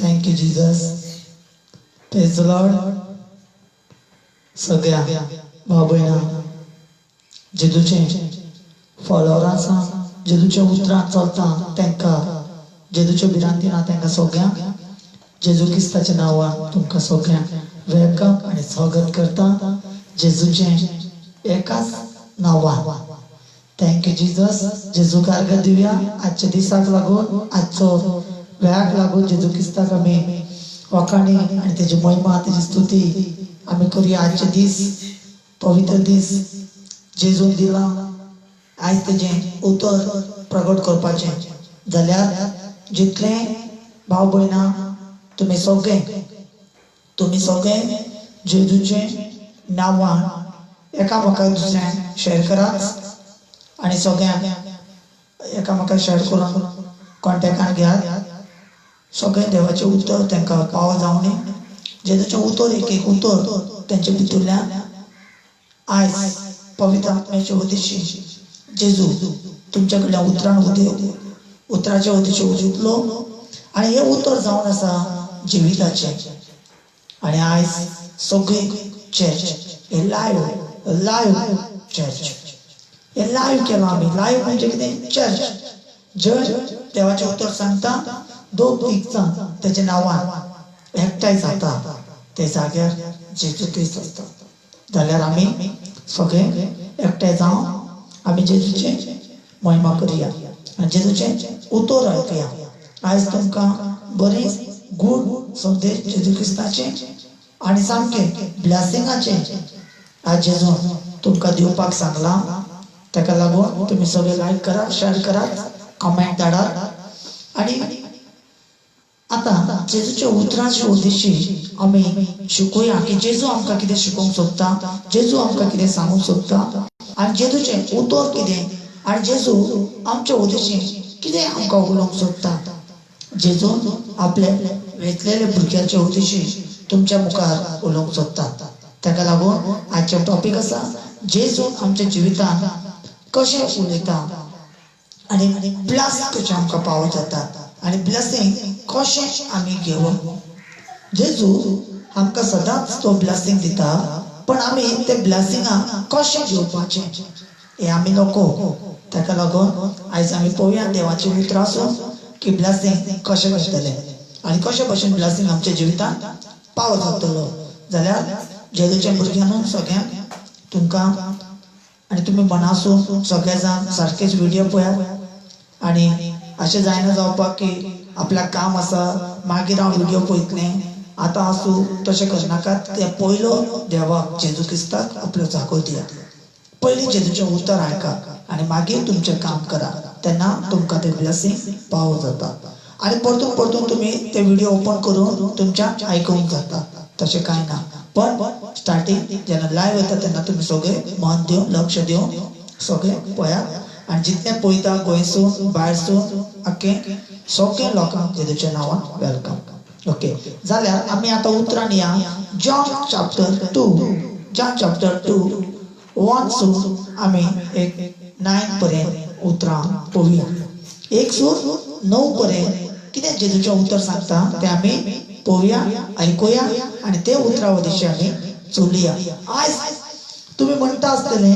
Thank you Jesus. Praise the Lord. सगळ्या भाव भयणां जेजूचे फॉलोवर आसा, जेजूच्या उतरांत चलता तांकां, जेजूच्या बिरांत दिना तांकां सगळ्यांक जेजू क्रिस्ताच्या नांवान तुमकां सगळ्यांक वेलकम आनी स्वागत करता जेजूचे एकाच नांवान. Thank you Jesus. जेजूक अर्घ दिवया. आजच्या दिसाक लागून, आजचो वेळाक लागून जेजू क्रिस्ताक आमी वखाणी आनी तेजी महिमा, तेजी स्तुती आमी करुया. आजचे दीस पवित्र दीस जेजून दिला. आयज तेजें उतर प्रगट करपाचें जाल्यार जितले भाव भयणां तुमी सगळे जेजूचे नांवान एकामेकाक दुसऱ्यांक शेअर करात आनी सगळ्यांक एकामेकाक शेअर करून कॉन्टॅक्टान घेयात. सगळे देवाचे उतर तांकां पाव जावं न्ही. जेजूचें उतर एक उतर तेंचे भितरल्यान आयज पवित्र आत्म्याचे उद्देशी जेजू तुमच्या कडल्यान उतराचे उद्देशी उजितलो आनी हे उतर जावन आसा जिविताचें. आनी आयज सगळी चर्च हे लायव्ह चर्च हे लायव्ह केलां आमी. लायव्ह म्हणजे कितें? चर्च जंय देवाचें उतर सांगता, दोग तीग जाण तेच्या नांवान एकठांय जाता ते जाग्यार जेजू क्रिस्त आसता. जाल्यार आमी सगळे एकठांय जावन आमी जेजूचे महिमा करुया आनी जेजूचे उतर आयकुया. आयज तुमकां बरी गूड संदेश जेजू क्रिस्ताचे आनी सामके ब्लेसिंगाचे आज जेजून तुमकां दिवपाक सांगला. ताका लागून तुमी सगळे लायक करात, शेअर करात, कमेंट धाडात. आनी आतां जेजूच्या उतराचे उद्देशी आमी शिकुया की जेजू आमकां कितें शिकोवंक सोदता, जेजू आमकां कितें सांगूंक सोदता आनी जेजूचें उतर कितें आनी जेजू आमच्या उद्देशी कितें आमकां उलोवंक सोदता. जेजून आपले वेचलेले भुरग्याचे उद्देशी तुमच्या मुखार उलोवंक सोदता. ताका लागून आजचें टॉपीक आसा जेजू आमच्या जिवितान कशें उलयता आनी प्लस कशें आमकां पावो जाता आनी ब्लेसिंग कशें आमी घेवप. जेजू आमकां सदांच तो ब्लेसिंग दिता, पण आमी ते ब्लेसिंगाक कशें घेवपाचें हें आमी नको. ताका लागून आयज आमी पळोवया देवाची उतरां आसूं की ब्लेसिंग कशें घडटलें आनी कशें भशेन ब्लेसिंग आमच्या जिवितान पाव जातलो. जाल्यार जेजूच्या भुरग्यांक सगळ्यांक तुमकां आनी तुमी मनासून सगळे जाण सारकेच व्हिडिओ पळयात आनी अशें जायना जावपाक की आपल्याक काम आसा मागीर हांव व्हिडिओ पळयतलें. आतां आसूं तशें करनाकात. ते पयलो देवाक जेजू क्रिस्ताक आपलो जागो दिया. पयलीं जेजूचें उतर आयकात आनी मागीर तुमचें काम करात. तेन्ना तुमकां तें ब्लेसिंग पाव जाता. आनी परतून परतून तुमी ते व्हिडिओ ओपन करून तुमच्यान आयकूंक जाता. तशें कांय ना. पण स्टार्टींग जेन्ना लायव्ह येता तेन्ना तुमी सगळे मन दिवन लक्ष दिवन सगळे पळयात आनी जितले पळयता गोंयसून भायरसून आख्खे सगळे लोकांक जेजूच्या नांवान वेलकम. ओके. जाल्यार आमी आतां उतरान या. जॉन चॅप्टर 2 1 सून आमी एक 9 पर्यंत उतरां पळोवया. 1 सून 9 पर्यंत कितें जेजूचें उतर सांगता तें आमी पळोवया, आयकुया आनी ते उतरा उद्देशी आमी चलुया. आयज तुमी म्हणटा आसतले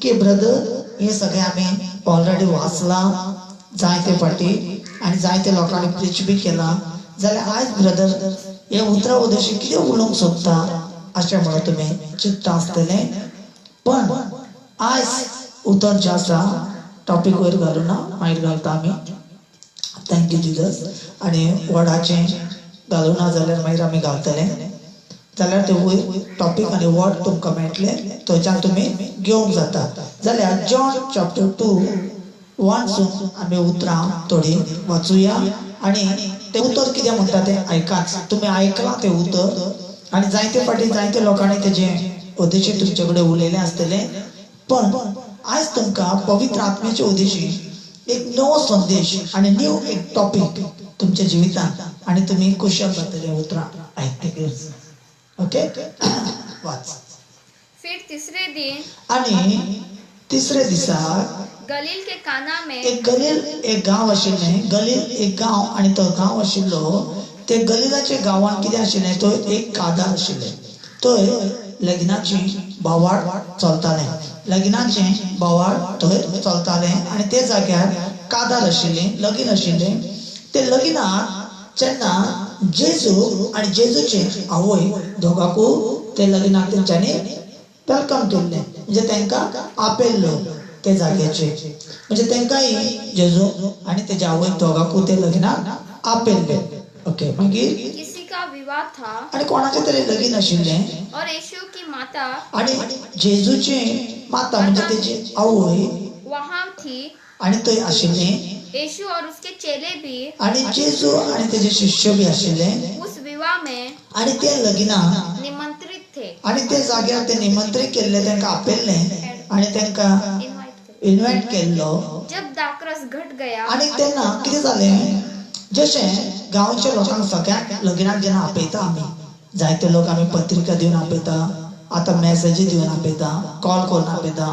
की ब्रदर हे सगळे आमी ऑलरेडी वाचलां जायते फाटी आनी जायते लोकांनी प्रीच बी केला. जाल्यार आयज ब्रदर हे उतरा उद्देशी कितें उलोवंक सोदता अशें म्हणून तुमी चिंतता आसतले. पण आयज उतर जें आसा टॉपीक वयर घालूना मागीर घालता आमी. Thank you Jesus. आनी वर्डाचें घालूना जाल्यार मागीर आमी घालतले. जाल्यार ते वयर टॉपीक आनी वर्ड तुमकां मेळटले थंयच्यान तुमी घेवंक जाता. जाल्यार जॉन चॅप्टर 2 1 सून आमी उतरां थोडी वाचुया आनी ते उतर कितें म्हणटा तें आयकात. तुमी आयकलां तें उतर आनी जायते फाटी जायते लोकांनी तेजें उद्देशी तुमचे कडेन उलयलें आसतलें. पण आयज तुमकां पवित्र आत्म्याचे उद्देशी एक नवो संदेश आनी न्यू एक टॉपीक तुमच्या जिवितान आनी तुमी खुशाल जातले उतरां आयकतकीर. ओके. वाच. फिर तीसरे दिन आनी तिसरे दिसाक गलील के काना में एक गलील एक गांव आशिल्लें. गलील एक गांव आनी तो गांव आशिल्लो ते गलिलाचे गांवांत कितें आशिल्लें तो एक कादार आशिल्लें थंय लग्नाची बोवाळ चलतालें लग्नाचें बोवाळ थंय चलतालें आनी ते जाग्यार कादार आशिल्लें लगीन आशिल्लें ते लग्नाक जेन्ना जेजू आनी जेजूचे आवय दोगांकूय ते लग्नाक तेंच्यांनी वेलकम केल्लें म्हणजे तांकां आपयल्लो ते जाग्याचेर म्हणजे तांकांय जेजू आनी तेजे आवय दोगांकूय ते लग्नाक आपयल्ले ओके मागीर किसी का विवाह था आनी कोणाचें तरी लगीन आशिल्लें और यीशु की माता आनी जेजूची माता म्हणजे तेजी आवय वहाँ थी। आनी थंय आशिल्लें यीशु और उसके चेले भी आनी जेजू आनी तेजे शिष्य बी आशिल्ले उस विवाह में आनी ते लग्नाक निमंत्रित थे। आनी ते जाग्यार ते निमंत्रीत केल्ले तांकां आपयल्लें आनी तांकां इन्वायट केल्लो जब दाखरस घट गया आनी तेन्ना कितें जालें जशें गांवच्या लोकांक सगळ्यांक लग्नाक जेन्ना आपयता आमी जायते लोक आमी पत्रिका दिवन आपयता आतां मॅसेजी दिवन आपयता कॉल करून आपयता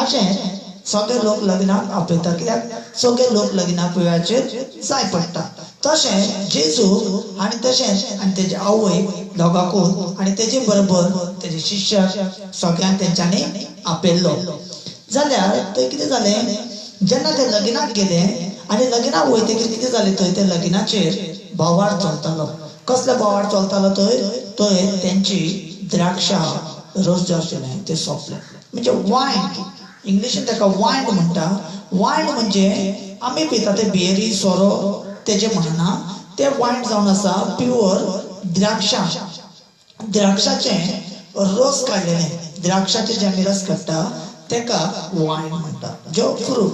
अशें सगळे लोक लग्नाक आपयता कित्याक सगळे लोक लग्नाक वेळाचेर जाय पडटा तशें जेजू आनी तशेंच आनी तेजे आवय दोगांकूय आनी तेजे बरोबर तेजे शिष्य सगळ्यांक तेंच्यांनी आपयल्लो जाल्यार थंय कितें जालें जेन्ना ते लग्नाक गेले आनी लग्नाक वयतकीर कितें जालें थंय ते लग्नाचेर बोवाळ चलतालो कसलो बोवाळ चलतालो थंय तेंची द्राक्षां रोस जो आशिल्लें तें सोंपलें म्हणजे वायन इंग्लिशीन ताका वायन म्हणटा वायन म्हणजे आमी पिता ते बेरी सोरो तेजे म्हणना ते वायन जावन आसा प्युअर द्राक्षाचे रोस काडलेले द्राक्षाचे जे आमी रस काडटा तेका वायन म्हणटा जो फ्रूट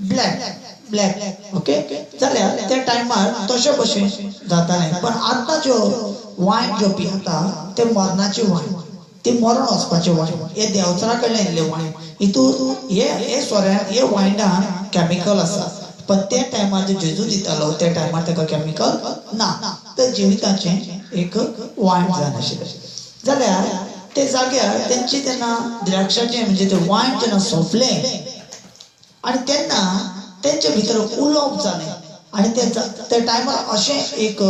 ब्लॅक ओके जाल्यार त्या टायमार तशे भशेन जातालें पण आतां ज्यो वायन ज्यो पियेता ते मरणाची वायन ती मरण वचपाचें वायन हे देंवचारा कडल्यान येयल्लें वायन हितून हे सोऱ्यान हे वायनान कॅमिकल आसा पण त्या टायमार जो जेजू दितालो त्या टायमार ताका कॅमिकल ना तर जिविताचें एक वायन जावन आशिल्लें जाल्यार ते जाग्यार तेंची तेन्ना द्राक्षाचें म्हणजे ते वायन जेन्ना सोंपलें आनी तेन्ना तेंचे भितर उलोवप जालें आनी त्या टायमार अशें एक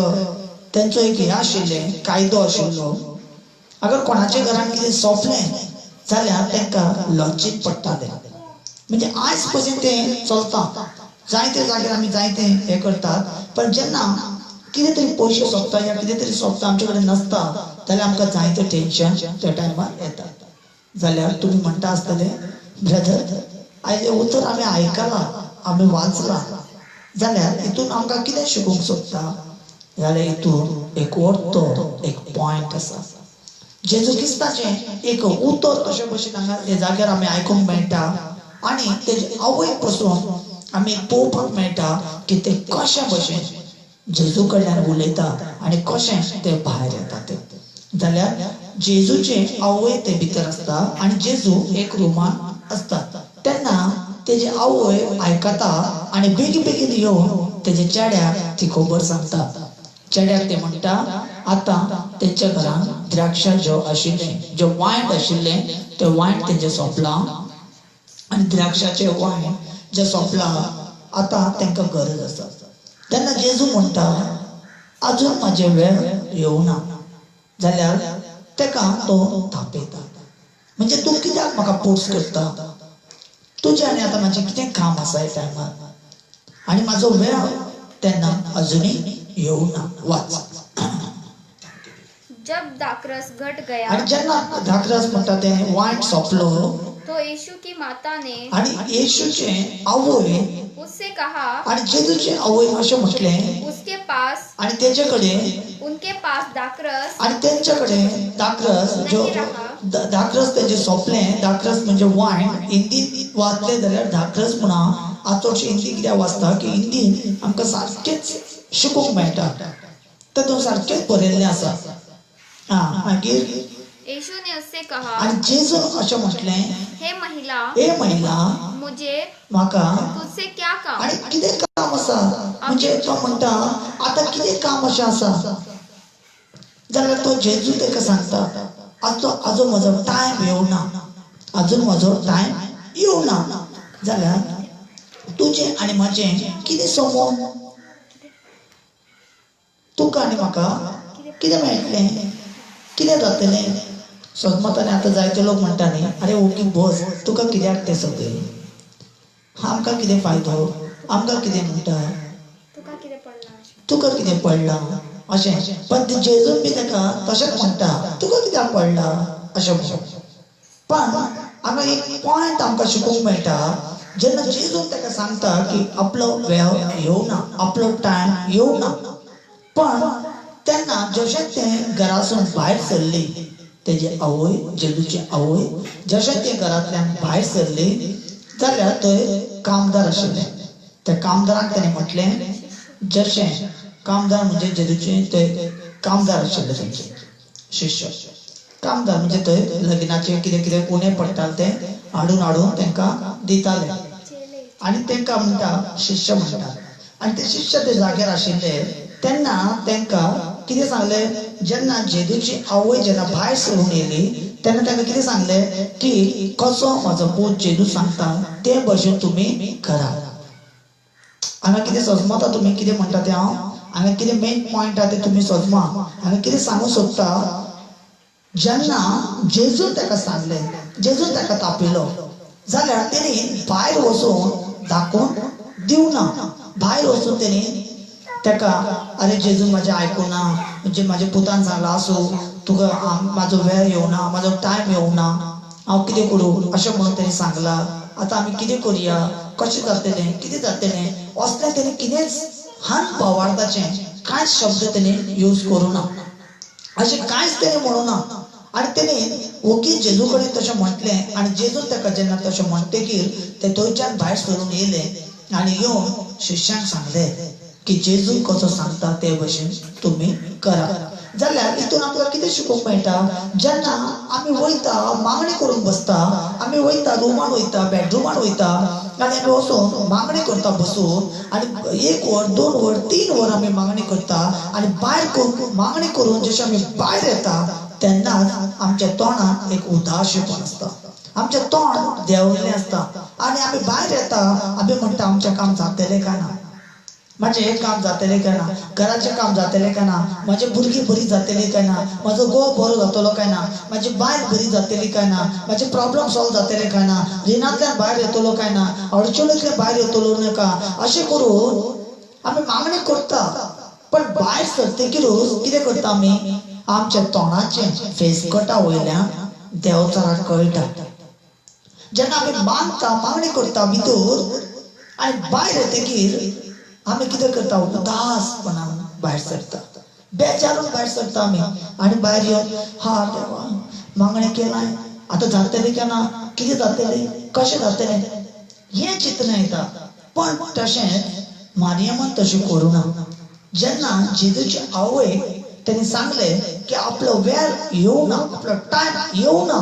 तेंचो एक हें आशिल्लें कायदो आशिल्लो अगर कोणाच्या घरान कितें सोंपलें जाल्यार तांकां लॉचीक पडटालें म्हणजे आयज पसून तें चलता जायते जाग्यार आमी जायते हें करतात पण जेन्ना कितें तरी पयशे सोंपता या कितें तरी सोंपता आमचे कडेन नासता जाल्यार आमकां जायतें टेन्शन त्या टायमार येता जाल्यार तुमी म्हणटा आसतले ब्रदर आयज उतर आमी आयकलां आमी वाचलां जाल्यार हितून आमकां कितें शिकूंक सोदता जाल्यार हितून एक अर्थ एक पॉयंट आसा जेजू क्रिस्ताचें एक उतर अशे भशेन हांगा हे जाग्यार आमी आयकूंक मेळटा आनी तेजे आवय पासून आमी पळोवपाक मेळटा की ते कशे भशेन जेजू कडल्यान उलयता आनी कशें ते भायर येता ते जाल्यार जेजूचे आवय ते भितर आसता आनी जेजू एक रुमान आसता तेन्ना तेजे आवय आयकता आनी बेगीन येवन तेजे चेड्याक ती खबर सांगता चेड्याक ते म्हणटा आतां तेंच्या घरान द्राक्षां ज्यो आशिल्लें ज्यो वायन आशिल्लें ते वायन तेंचें सोंपलां आनी द्राक्षाचें वायन जें सोंपलां आतां तांकां गरज आसा तेन्ना जेजू म्हणटा आजून म्हाजे वेळ येवना जाल्यार ताका तो थापयता म्हणजे तूं कित्याक म्हाका फोर्स करता तुजें आनी आतां म्हाजें कितें काम आसा ह्या टायमार आनी म्हाजो वेळ तेन्ना अजुनूय येवना वाच जब दाखरस घट गया आनी जेन्ना दाखरस म्हणटा तें वायन सोंपलो तो यीशु की माता ने आनी येशूचे आवय उससे कहा आनी जेजूचे आवय अशें म्हटलें उसके पास आनी तेजे कडेन उनके पास दाखरस आनी तेंचे कडेन दाखरस जो दाखरस तेजे सोंपलें दाखरस म्हणजे वायन हिंदीन वाचलें जाल्यार दाखरस म्हणा हांव चडशें हिंदी कित्याक वाचता की हिंदीन आमकां सारकेंच शिकूंक मेळटा तातूंत सारकेंच बरयल्लें आसा मागीर यीशु ने उससे कहा आनी जेजू अशें म्हटलें हे महिला मुझे म्हाका तुझसे क्या काम आनी कितें काम आसा म्हणजे तो म्हणटा आतां कितें काम अशें आसा जाल्यार तो जेजू ताका सांगता आजून म्हजो टायम येवना आजून म्हजो टायम येवना जाल्यार तुजें आनी म्हाजें कितें संबंद तुका आनी म्हाका कितें मेळटलें, कितें जातलें. सजमताने आता जायते लोक म्हणटा न्ही, अरे ओके बस, तुका कित्याक तें सगळें, आमकां कितें फायदो, आमकां कितें म्हणटा, तुका कितें पडलां तुका कितें पडलां अशें. पण ते जेजून बी ताका तशेंच म्हणटा, तुका कित्याक पडलां अशें म्हणून. पण हांगा एक पॉयंट आमकां शिकूंक मेळटा, जेन्ना जेजून ताका सांगता की आपलो वेळ येवना, आपलो टायम येवना. पण तेन्ना जशें तें घरासून भायर सरली, तेजी आवय, जेजूची आवय जशें ते घरांतल्यान भायर सरली जाल्यार थंय कामदार आशिल्ले. त्या कामदाराक ताणें म्हटलें, जशें कामदार म्हणजे जेजूचे ते कामदार आशिल्ले, तेंचे शिष्य. कामदार म्हणजे थंय लग्नाचे कितें कितें उणें पडटालें तें हाडून हाडून तांकां दिताले आनी तांकां म्हणटा शिष्य म्हणटा. आनी ते शिष्य ते जाग्यार आशिल्ले तेन्ना तांकां कितें सांगलें, जेन्ना जेजूची आवय जेन्ना भायर सरून येयली तेन्ना तांकां कितें सांगलें की कसो म्हजो पूत जेजू सांगता ते भशेन तुमी करा. हांगा कितें सजमता तुमी कितें म्हणटा तें हांगा कितें मेन पॉयंट आहा तें तुमी सजमा. हांगा कितें सांगूंक सोदता, जेन्ना जेजून ताका सांगलें, जेजून ताका तापयलो जाल्यार तेणी भायर वचून दाखोवन दिवना. भायर वचून तेणी ताका अरे जेजू म्हाजें आयकुना, म्हणजे म्हाज्या पुतान सांगलां आसूं तुका म्हाजो वेळ येवना, म्हाजो टायम येवना, हांव कितें करूं अशें म्हणून तेणी सांगलां. आतां आमी कितें करया, कशें जातलें, कितें जातलें असलें तेणी कितेंच हान भावार्थाचें कांयच शब्द तेणी यूज करूं ना, अशें कांयच तेणी म्हणूं ना. आनी तेणी ओगी जेजू कडेन तशें म्हटलें आनी जेजून ताका जेन्ना तशें म्हणटकीर ते थंयच्यान भायर सरून येयले आनी येवन शिश्यांक सांगलें की जेजू कसो सांगता ते भशेन तुमी करा. जाल्यार हितून आमकां कितें शिकूंक मेळटा, जेन्ना आमी वयता मागणी करून बसता, आमी वयता रुमान वयता, बेडरुमान वयता आनी आमी वचून मागणी करता बसून आनी 1 वर 2 वर 3 वर आमी मागणी करता आनी भायर मागणी करून जशें आमी भायर येता तेन्नाच आमच्या तोंडात एक उदासीपण आसता, आमचें तोंड देंवल्लें आसता आनी आमी भायर येता, आमी म्हणटा आमचें काम जातलें काय ना, म्हजें हें काम जातलें काय ना, घराचें काम जातलें काय ना, म्हजी भुरगीं बरीं जातलीं काय ना, म्हजो घोव बरो जातलो काय ना, म्हाजी बायल बरी जातली काय ना, म्हाजे प्रॉब्लेम सॉल्व जातले काय ना, रिणांतल्यान भायर येतलो काय ना, अडचणींतल्यान भायर येतलो नाका, अशें करून आमी मागणी करता. पण भायर सरतकीरूच कितें करता आमी, आमच्या तोंडाचें फेसकटा वयल्यान देंवचाराक कळटा. जेन्ना आमी मागता मागणी करता भितर आनी भायर येतकीर आमी कितें करता, उदासपणान भायर सरता, बेजारून भायर सरता आमी आनी भायर येवन हा देवा मागणी केलां, आतां जातलें काय ना, कितें जातलें, कशें जातलें हें चिंतना येता. पण तशेंच मारयमान तशें करूं ना. जेन्ना जेजूची आवय तेणी सांगलें की आपलो वेळ येवना, आपलो टायम येवना,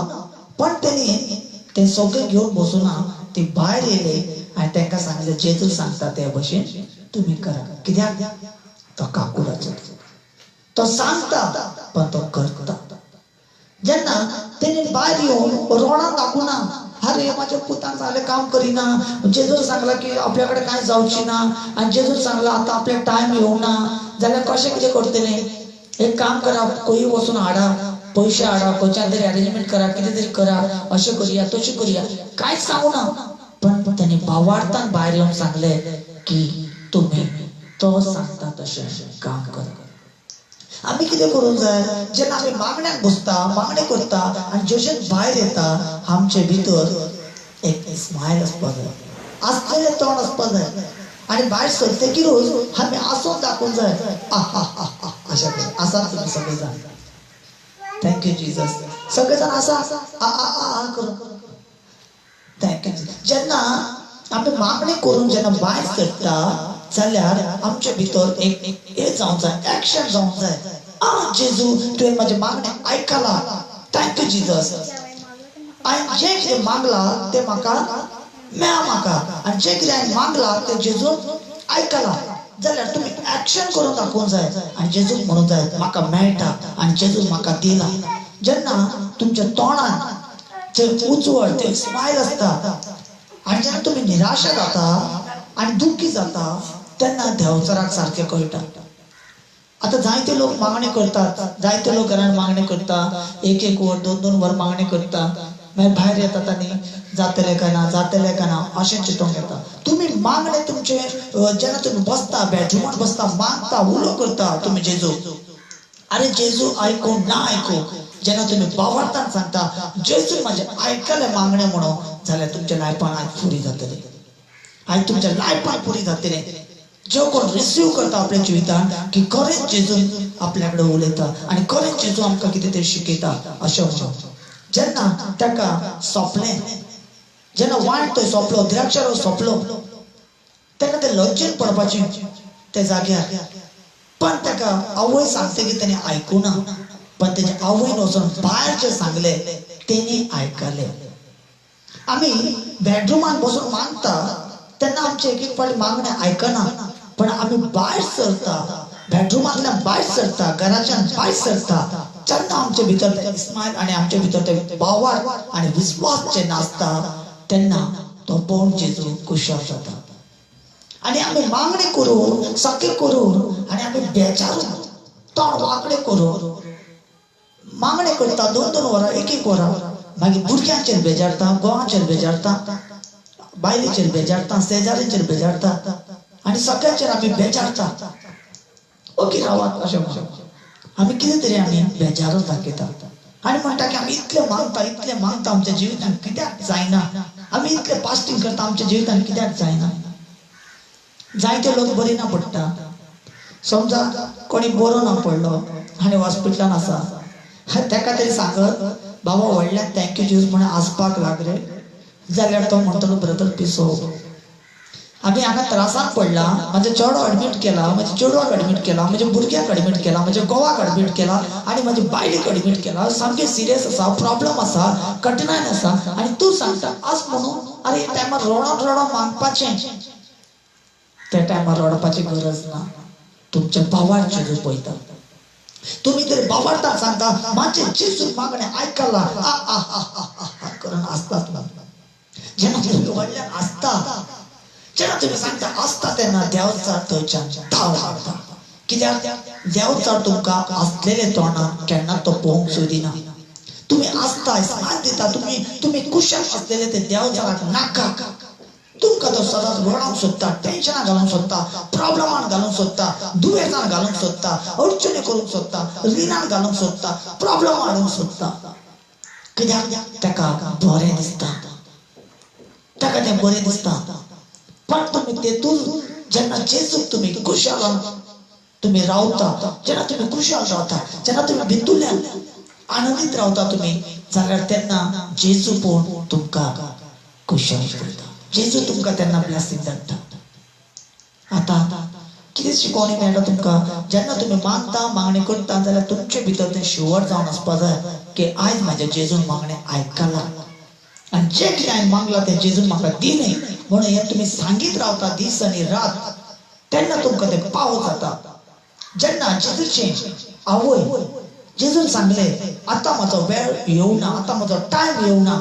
पण तेणी ते सगळें घेवन बसूना, ती भायर येयले आनी तांकां सांगलें जेजू सांगता ते भशेन तुमी करा. कित्याक तो काकुराचो, तो सांगता पण तो करता. जेन्ना तेणी भायर येवन रोडान दाखोवना, अरे म्हाज्या पुतान सांगलें काम करिना, जेजून सांगला की आपल्या कडेन कांय जावची ना आनी जेजून सांगला आतां आपल्याक टायम येवना, जाल्यार कशें कितें करतलें. एक काम करा, खंयी वचून हाडा, पयशे हाडा, खंयच्यान तरी अरेंजमेंट करा, कितें तरी करा, अशें करुया तशें करुया, कांयच सांगूना. पण तेणी भावार्थान भायर येवन सांगलें की तुमी तो सांगता तशें काम करा. आमी कितें करूंक जाय, जेन्ना आमी मागण्याक बसता, मागणी करता आनी जशें भायर येता आमचे भितर एक स्मायल आसपाक जाय, आसलेलें तोंड आसपाक जाय आनी भायर सरतकीरूच आमी आसून दाखोवंक जाय. अशें करून आसा तुमी सगळे जाण. Thank you Jesus. सगळे जाण आसा करून थँक्यू. जेन्ना आमी मागणी करून जेन्ना भायर सरता जाल्यार आमच्या भितर एक हे जावंक जाय, एक्शन जावंक जाय. जेजू तुवें म्हाजी मागणी आयकला, थँक्यू जिजस. हांवें जें कितें मागलां तें म्हाका मेळ्ळां म्हाका, आनी जें कितें हांवें मागलां तें जेजून आयकलां. जाल्यार तुमी एक्शन करून दाखोवंक जाय आनी जेजूक म्हणूंक जाय म्हाका मेळटा आनी जेजून म्हाका दिला. जेन्ना तुमच्या तोंडान थंय उजवड, थंय स्मायल आसता आनी जेन्ना तुमी निराशा जाता आनी दुख्खी जाता तेन्ना देंवचाराक सारकें कळटा. आता जायते लोक मागणी करतात, जायते लोक घरात मागणी करतात, एक एक वर दोन दोन वर मागणी करतात, मागीर भायर येतात आणि जातले का ना अशें चिंतूंक येता. तुम्ही मागणे तुमचे जेन्ना तुम्ही बसता बेडरूमात बसता मागता उलो करता तुम्ही जेजू, अरे जेजू आयको ना आयको, जेन्ना तुम्ही बावार्थान सांगता जेजू माझे आयकले मागणे म्हणून जाल्यार तुमच्या लायफान आयज पुरी जातली, आयज तुमच्या लायफान पुरी जातली. जो कोण रिसीव करता आपल्या जिवितांत की खरेंच जेजून आपल्याकडे उलयता आणि खरेंच जेजू आमकां कितें तरी शिकयता अशें म्हणून. जेन्ना ताका सोंपलें, जेन्ना वायट थंय सोंपलो, द्राक्षा रोस सोंपलो, तेन्ना ते लज्जेन पडपाचें त्या जाग्यार. पण ताका आवय सांगता की ताणें आयकुना, पण तेजे आवयन वचून भायर जें सांगलें तेणी आयकलें. आमी बेडरूमान बसून मागता तेन्ना आमचे एक एक फावटी मागणे आयकना, पण आमी भायर सरता, बेडरूमांतल्यान भायर सरता, घराच्यान भायर सरता, जेन्ना आमचे भितर ते इस्माईल आणि आमचे भितर ते बावार आणि विश्वास जे नासता तेन्ना तो पळोवन जेजू खुशाल जाता. आणि आमी मागणी करून सारकें करून आणि आमी बेजारून तोंड वांकडें करून मागणी करता दोन दोन वरां एक एक वरां, मागीर भुरग्यांचेर बेजारता, घोवाचेर बेजारता, बायलेचेर बेजारता, शेजाऱ्यांचेर बेजारता आणि सगळ्यांचेर आमी बेजारता. ओके रावात अशें म्हणून आमी कितें तरी आमी बेजारून दाखयता आनी म्हणटा की आमी इतलें मागता आमच्या जिवितांत कित्याक जायना, आमी इतलें फास्टींग करता आमच्या जिवितांत कित्याक जायना. जायते लोक बरी ना पडटा. समजा कोणी बरो ना पडलो आनी हॉस्पिटलान आसा, ताका तरी सांगत बाबा व्हडल्यान थँक्यू ज्यूस म्हणून आसपाक लाग रे, जाल्यार तो म्हणटलो ब्रदर पिसो. आमी हांगा त्रासान पडला, म्हाजो चेडो एडमीट केला, म्हाज्या चेडवाक एडमीट केला, म्हज्या भुरग्याक एडमीट केला, म्हज्या घोवाक एडमीट केला आनी म्हाज्या बायलेक एडमीट केला, सामकें सिरियस आसा, प्रॉब्लम आसा, कठिनाय आसा आनी तूं सांगता आज म्हणून. अरे टायमार रडोन मागपाचें, त्या टायमार रडपाची गरज ना. तुमच्या भावार जेजू पळयता. तुम्ही तरी बाबार्थान सांगता माझे जेजू मागणे आयकला करून आसतात ना. जेन्ना तुम्ही व्हडल्यान आसता, जेन्ना तुम्ही सांगता आसता तेन्ना देंवचार थंयच्यान धांव हाडटा. कित्याक देंवचार तुमकां आसलेले तोंडान केन्ना तो पळोवंक सोदिना. तुम्ही आसता स्माइल दिता, तुम्ही खुशाल आसलेले ते देंवचाराक नाका. तुमकां तो सदांच रडोवंक सोदता, टेन्शनां घालूंक सोदता, प्रॉब्लमान घालूंक सोदता, दुयेंसान घालूंक सोदता, अडचणी करूंक सोदता, रिणान घालूंक सोदता, प्रॉब्लम हाडूंक सोदता. कित्याक ताका बरें दिसता, ताका तें बरें दिसता. पण तुम्ही तेतून जेन्ना जेजूक तुम्ही खुशाल तुम्ही रावता, जेन्ना तुम्ही खुशाल रावता, जेन्ना तुम्ही भितुल्यान आनंदीत रावता तुम्ही, जाल्यार तेन्ना जेजू पळोवन तुमकां खुशाल करता. जेजू तुमकां तेन्ना ब्लेसिंग धाडटा. आतां कितें शिकोवणी मेळटा तुमकां, जेन्ना तुमी मागता मागणी करता जाल्यार तुमचे भितर तें शुवर जावन आसपा जाय की आयज म्हाज्या जेजून मागणें आयकलां आनी जें कितें हांवें मागलां तें जेजून म्हाका दिलें म्हणून हें तुमी सांगीत रावता दीस आनी रात, तेन्ना तुमकां तें पाव जाता. जेन्ना जेजूचें आवय जेजून सांगलें आतां म्हजो वेळ येवना, आतां म्हजो टायम येवना,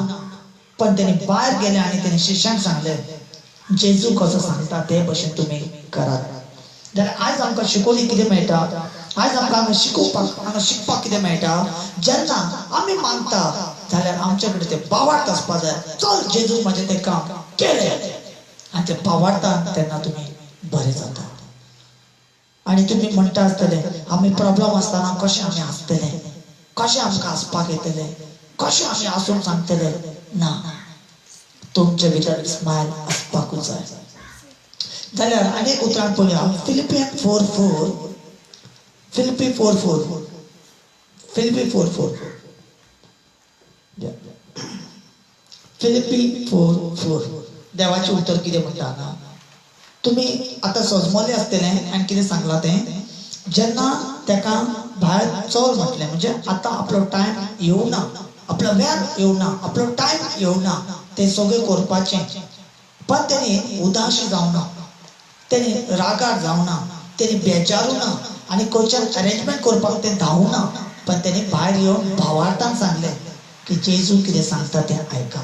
पण तेणी भायर गेले आनी तेणी शिश्यांक सांगलें जेजू कसो सांगता ते भशेन तुमी करात. जाल्यार आयज आमकां शिकोवणी कितें मेळटा, आयज आमकां हांगा शिकपाक कितें मेळटा, जेन्ना आमी मागता जाल्यार आमचे कडेन तें भावार्थ आसपा जाय. चल जेजून म्हाजें तें काम केलें आनी तें भावार्था तेन्ना तुमी बरें जाता. आनी तुमी म्हणटा आसतले आमी प्रॉब्लम आसतना कशें आमी आसतले, कशें आमकां आसपाक येतले, कशें आमी आसून सांगतले. ना, तुमचे भितर स्मायल आसपाकूच जाय. जाल्यार अनेक उतरां पळोवया. फिलिपियन 4:4 फिलिपी 4:4 फिलिपी 4:4 फिलिपी 4:4 देवाचें उतर कितें म्हणटा हांगा. तुमी आतां सजमले आसतले आनी कितें सांगलां तें, जेन्ना ताका भायर चल म्हटलें म्हणजे आतां आपलो टायम येवना, आपलो वेळ येवना, आपलो टायम येवना, तें सगळें करपाचें. पण तेणी उदासी जावना, तेणी रागार जावना, तेणी बेजारूना आनी खंयच्यान अरेंजमेंट करपाक तें धांवना, पण तेणी भायर येवन भावार्थान सांगलें की जेजू कितें सांगता तें आयका.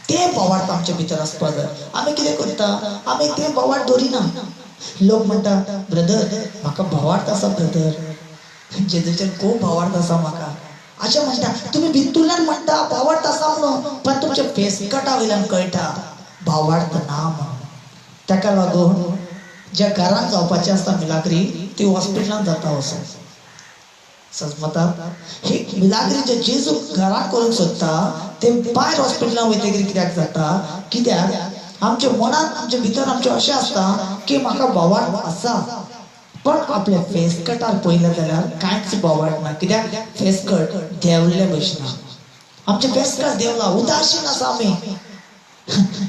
तें भावार्थ आमच्या भितर आसपा जाय. आमी कितें करता, आमी तें भावार्थ धरिना, लोक म्हणतात ब्रदर म्हाका भावार्थ आसा ब्रदर जेजूच्यान खूप भावार्थ आसा म्हाका अशें म्हणटा तुम्ही भितूरल्यान म्हणटा भावार्थ आसा म्हणून पण तुमच्या फेसकटा वयल्यान कळटा भावार्थ ना म्हणून ताका लागून ज्या घरांत जावपाचें आसता मिलाग्री ती हॉस्पिटलांत जाता वचून समजतात ही मिलाग्री जे जेजू घरांत करूंक सोदता ते भायर हॉस्पिटलांत वयतकीर कित्याक जाता कित्याक आमच्या मनात आमच्या भितर आमचें अशें आसता की म्हाका भावार्थ आसा पण आपल्या फेस कटार पळयलें जाल्यार कांयच भावार्थ ना कित्याक फेस कट देंवल्ले भशेन आमचे फेस कट देंवला उदासीन आसा आमी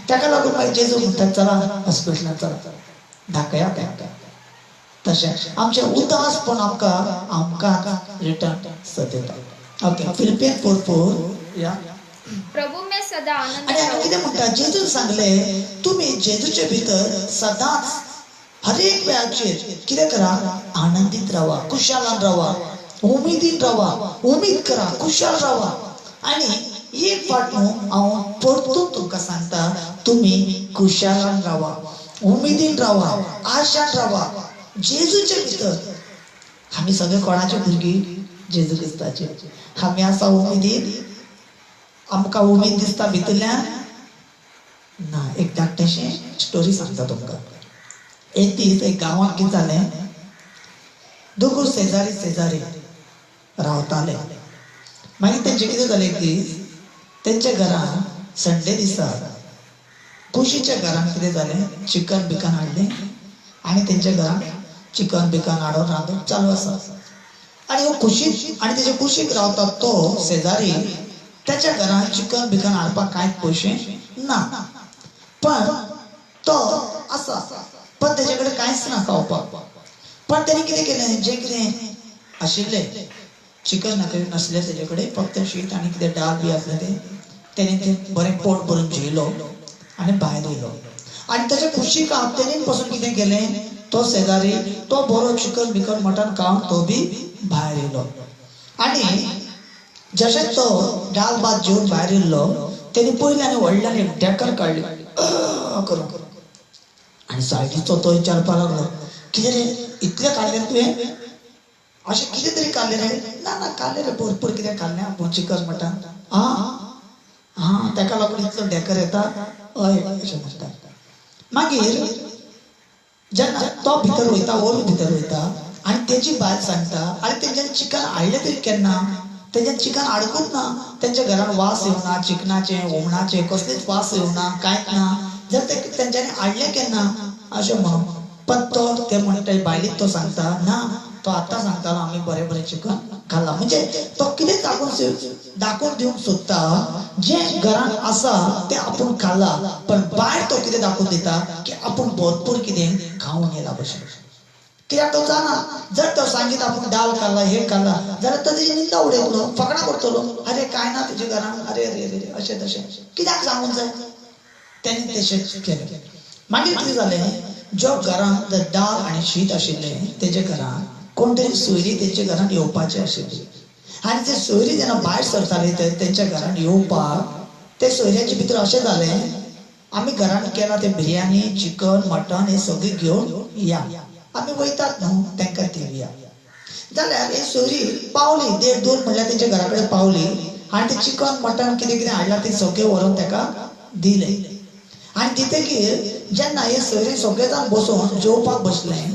ताका लागून मागीर जेजू म्हणटा चला हॉस्पिटलांत चला दाखया तांकां तशें आमचें उदासपण आमकां रिटर्न सदैता ओके फिलिपियन 4:4 या प्रभु में सदा आनंद आणि हांगा रहो. कितें म्हणटा जेजून सांगले तुमी जेजूचे भितर सदांच हर एक वेळाचेर कितें करा आनंदीत रावा खुशालान रावा उमेदीन रावा उमेद करा खुशाल रावा आणि एक फावट न्हू हांव परतून तुमकां सांगता तुमी खुशालान रावा उमेदीन रावा आशान रावा जेजूचे भितर आमी सगळे कोणाचे भुरगीं जेजू क्रिस्ताचे आमी आसा उमेदीन आमकां उमेद दिसता भितरल्यान ना एक धाकटेशें स्टोरी सांगता तुमकां एक दीस एक गांवांत कितें जालें दोगूय शेजारी रावताले मागीर तेंचें कितें जालें एक दीस तेंच्या घरान संडे दिसा खुशीच्या घरान कितें जालें चिकन बिकन हाडलें आनी तेंच्या घरान चिकन बिकन हाडून रांदून चालू आसा आनी हो खुशीक आनी तेजे खुशीक रावता तो शेजारी त्याच्या घरान चिकन बिकन हाडपाक कांयच पयशे ना पण तो आसा पण तेजे कडेन कांयच ना खावपाक पण तेणी कितें केलें जें कितें आशिल्लें चिकन नासलें तेजे कडेन फक्त शीत आनी कितें दाल बी आसलें तें तेणी तें बरें पोट भरून जेयलो आनी भायर येयलो आनी तेच्या खुशीक तेणीन पासून कितें केलें तो शेजारी तो बरो चिकन बिकन मटन खावन तो बी भायर येयलो आनी जशें तो दाल भात जेवन भायर येयल्लो तेणी पयल्यान व्हडल्यान एक डेकर काडली करून आनी सायडीचो तो विचारपाक लागलो कितें रे इतलें काडलें तुवें अशें कितें तरी काडलें रे ना काडलें रे भरपूर कितें काडलें आपूण चिकन मटन हां ताका लागून इतलो डेकर येता हय अशें म्हणटा मागीर जेन्ना तो भितर वयता वो भितर वयता आनी तेजी बायल सांगता आनी तेंच्यानी चिकन हाडलें तरी केन्ना तेंच्यान चिकन हाडकूच ना तेंच्या घरान वास येवना चिकनाचे हुमणाचे कसलेच वास येवना कांयच ना जर ते तेंच्यांनी हाडलें केन्ना अशें म्हणून पण तो ते म्हणटा बायलेक तो सांगता ना तो आतां सांगतालो आमी बरें बरें चिकन खाल्लां म्हणजे तो कितें दाखोवन दिवंक सोदता जें घरान आसा तें आपूण खाल्लां पण भायर तो कितें दाखोवन दिता की आपूण भरपूर कितें खावन येयला भशेन कित्याक तो जाणा जर तो सांगीत आपूण दाल खाल्ला हे खाल्ला जाल्यार तो तेजी निंदा उडयतलो फकाणां करतलो अरे काय ना तेजे घरान अरे अरे अरे अशें तशें कित्याक सांगूंक जाय तेणी तशें केलें मागीर कितें जालें ज्या घरान जर दाल आनी शीत आशिल्लें तेजे घरान कोण तरी सोयरी तेंच्या घरान येवपाची आशिल्ली आनी ते सोयरी जेन्ना भायर सरताले तेंच्या घरान येवपाक ते सोयऱ्याचे भितर अशें जालें आमी घरान केलां तें बिरयानी चिकन मटन हें सगळें घेवन या आमी वयतात न्हू तांकां दिवया जाल्यार ही सोयरी पावली 1:30-2 म्हणल्यार तेंच्या घरा कडेन पावली आनी तें चिकन मटन कितें कितें हाडलां तें सगळें व्हरून ताका दिलें आनी दितकीर जेन्ना हे सोयरी सगळे जाण बसून जेवपाक बसले